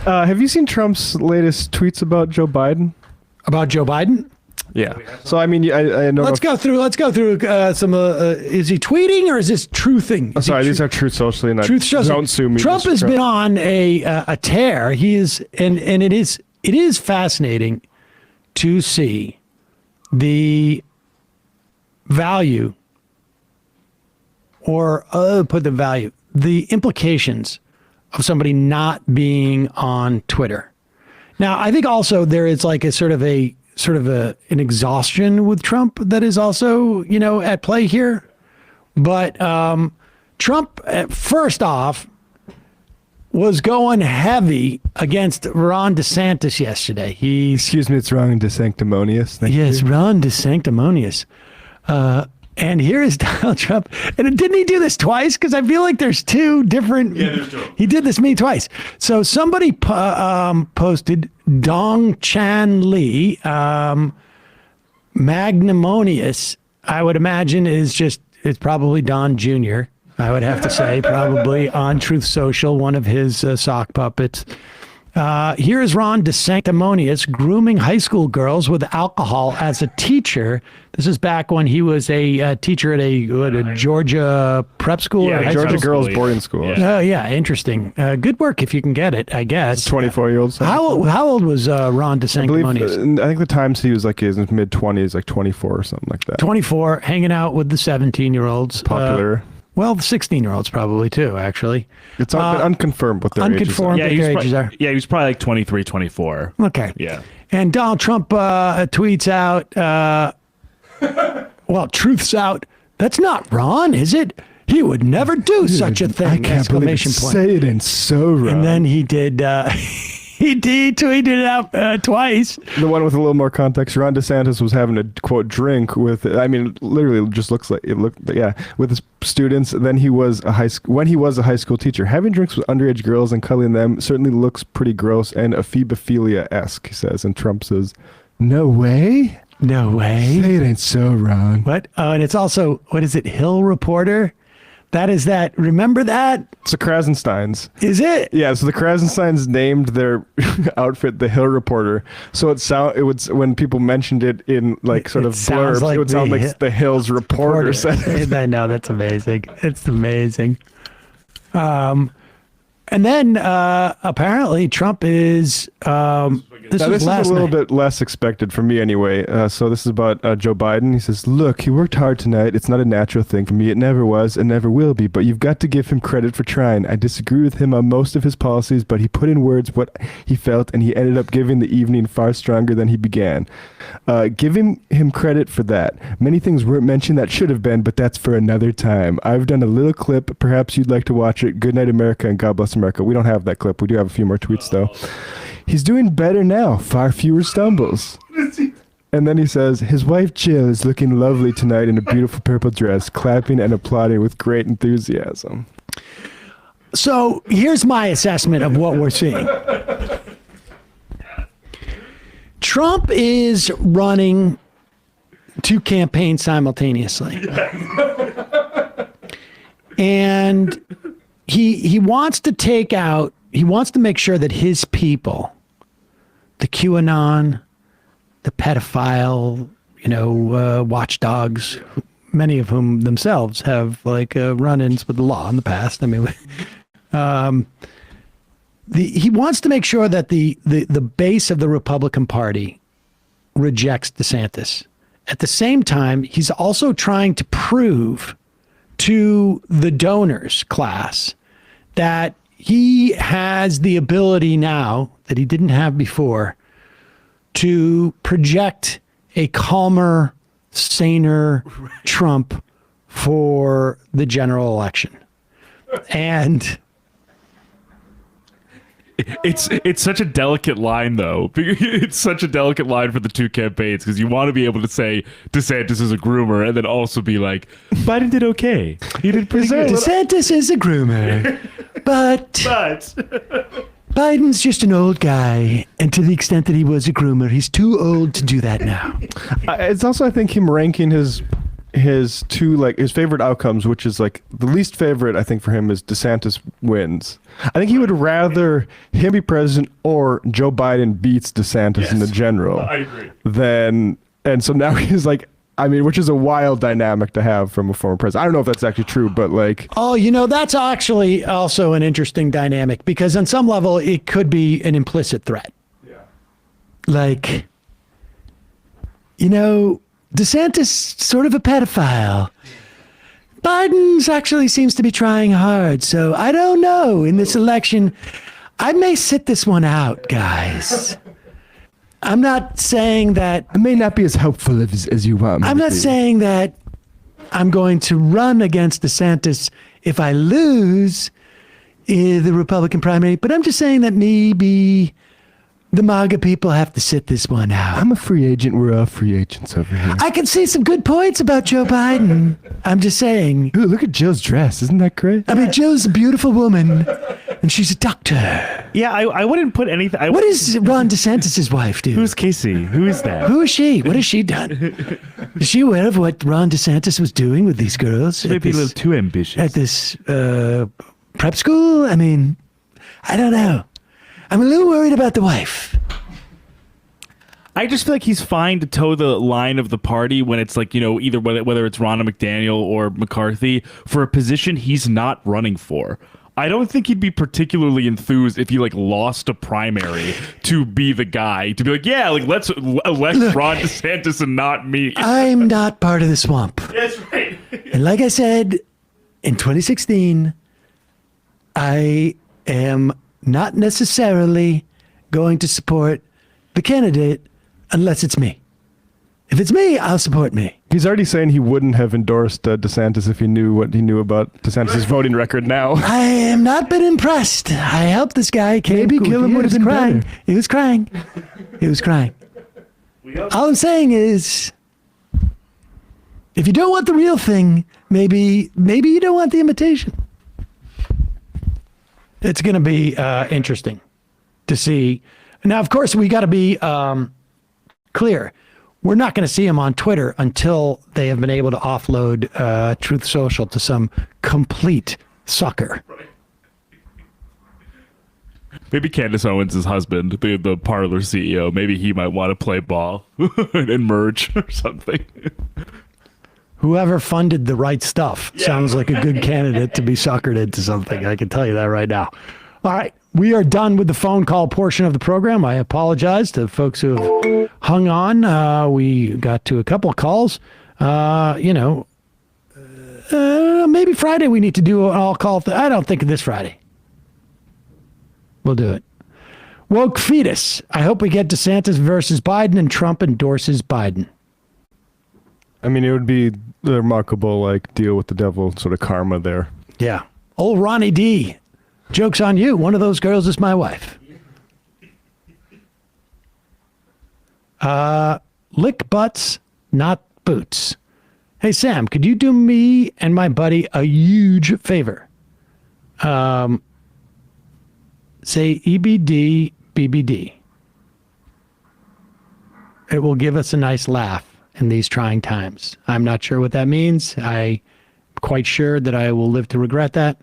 Have you seen Trump's latest tweets about Joe Biden? About Joe Biden? Yeah. So I mean, I know. Let's go through some. Is he tweeting or is this truthing? Sorry, these are Truth Socially. And Truth Socially. Don't sue me. Trump has been on a tear. He is, and it is fascinating to see the value, or the implications of somebody not being on Twitter. Now, I think also there is like an exhaustion with Trump that is also, at play here. But Trump, first off, was going heavy against Ron DeSantis yesterday. Excuse me, it's Ron DeSanctimonious. Yes, Ron DeSanctimonious. And here is Donald Trump. And didn't he do this twice? Because I feel like there's two different. Yeah, there's two. He did this to me twice. So somebody posted Dong Chan Lee, magnanimous, I would imagine it's probably Don Jr., I would have to say, probably on Truth Social, one of his sock puppets. Here is Ron DeSanctimonious grooming high school girls with alcohol as a teacher. This is back when he was a teacher at a Georgia prep school. Yeah, Georgia girls boarding school. Oh, yeah, interesting. Good work if you can get it, I guess. 24-year-olds. How old was Ron DeSanctimonious? I think the times he was like in his mid-20s, like 24 or something like that. 24, hanging out with the 17-year-olds. Popular. Well, the 16-year-olds probably too, actually. It's unconfirmed what their ages are. Ages are. Yeah, he was probably like 23, 24. Okay. Yeah. And Donald Trump tweets out, truth's out. That's not Ron, is it? He would never do such a thing! I can't believe it. Say it ain't so wrong. And then he did. He tweeted it out twice. The one with a little more context. Ron DeSantis was having a quote drink with. I mean, literally, it just looks like it looked. Yeah, with his students. Then he was when he was a high school teacher. Having drinks with underage girls and cuddling them certainly looks pretty gross and ephebophilia-esque. He says, and Trump says, "No way, no way. Say it ain't so wrong." What? Oh, and it's also what is it? Hill Reporter. That is that. Remember that? It's the Krasensteins. Is it? Yeah. So the Krasensteins named their outfit the Hill Reporter. So it would when people mentioned it in like sort of blurbs, it would sound like the Hills Reporter. I know, that's amazing. It's amazing. And then apparently Trump is. This is a little bit less expected for me anyway. So this is about Joe Biden. He says, "Look, he worked hard tonight. It's not a natural thing for me. It never was and never will be. But you've got to give him credit for trying. I disagree with him on most of his policies, but he put in words what he felt, and he ended up giving the evening far stronger than he began. Giving him credit for that. Many things weren't mentioned that should have been, but that's for another time. I've done a little clip. Perhaps you'd like to watch it. Good night, America, and God bless America." We don't have that clip. We do have a few more tweets, though. "He's doing better now, far fewer stumbles." And then he says, "His wife Jill is looking lovely tonight in a beautiful purple dress, clapping and applauding with great enthusiasm." So here's my assessment of what we're seeing. Trump is running two campaigns simultaneously. And he wants to make sure that his people, the QAnon, the pedophile, watchdogs, many of whom themselves have run-ins with the law in the past. I mean, he wants to make sure that the base of the Republican Party rejects DeSantis. At the same time, he's also trying to prove to the donors class that he has the ability now that he didn't have before to project a calmer, saner Trump for the general election. And it's such a delicate line, though. It's such a delicate line for the two campaigns because you want to be able to say DeSantis is a groomer and then also be like, Biden did okay. He did pretty good. DeSantis is a groomer, but Biden's just an old guy, and to the extent that he was a groomer, he's too old to do that now. It's also, I think, him ranking his his favorite outcomes, which is like the least favorite, I think, for him is DeSantis wins. I think he would rather him be president or Joe Biden beats DeSantis in the general. I agree. And so now he's like, I mean, which is a wild dynamic to have from a former president. I don't know if that's actually true, but like... Oh, that's actually also an interesting dynamic because on some level, it could be an implicit threat. Yeah. Like, DeSantis sort of a pedophile. Biden's actually seems to be trying hard. So I don't know. In this election, I may sit this one out, guys. I'm not saying that... I may not be as helpful as you want me I'm to not be. saying that I'm going to run against DeSantis if I lose in the Republican primary, but I'm just saying that maybe the MAGA people have to sit this one out. I'm a free agent. We're all free agents over here. I can see some good points about Joe Biden. I'm just saying. Ooh, look at Jill's dress. Isn't that great? I mean, Jill's a beautiful woman, and she's a doctor. Yeah, I wouldn't put anything... What does Ron DeSantis' wife do? Who's Casey? Who is that? Who is she? What has she done? Is she aware of what Ron DeSantis was doing with these girls? Maybe a little too ambitious. At this prep school? I mean, I don't know. I'm a little worried about the wife. I just feel like he's fine to toe the line of the party when it's like, either whether it's Ronna McDaniel or McCarthy for a position he's not running for. I don't think he'd be particularly enthused if he lost a primary to be the guy to be like, yeah, let's elect Ron DeSantis and not me. I'm not part of the swamp. That's right. And like I said, in 2016, I am not necessarily going to support the candidate unless it's me. If it's me, I'll support me. He's already saying he wouldn't have endorsed DeSantis if he knew what he knew about DeSantis' voting record now. I have not been impressed. I helped this guy. Maybe kill him would have been crying. better. He was crying. He was crying. All I'm saying is, if you don't want the real thing, maybe you don't want the imitation. It's going to be interesting to see. Now, of course, we got to be clear. We're not going to see him on Twitter until they have been able to offload Truth Social to some complete sucker. Right. Maybe Candace Owens' husband, the Parler CEO, maybe he might want to play ball and merge or something. Whoever funded the right stuff sounds like a good candidate to be suckered into something. I can tell you that right now. All right. We are done with the phone call portion of the program. I apologize to folks who have hung on. We got to a couple of calls. Maybe Friday we need to do an all-call. I don't think this Friday. We'll do it. Woke Fetus. I hope we get DeSantis versus Biden and Trump endorses Biden. I mean, it would be a remarkable, deal with the devil sort of karma there. Yeah. Old Ronnie D. Joke's on you. One of those girls is my wife. Lick butts, not boots. Hey, Sam, could you do me and my buddy a huge favor? Say EBD, BBD. It will give us a nice laugh in these trying times. I'm not sure what that means. I'm quite sure that I will live to regret that.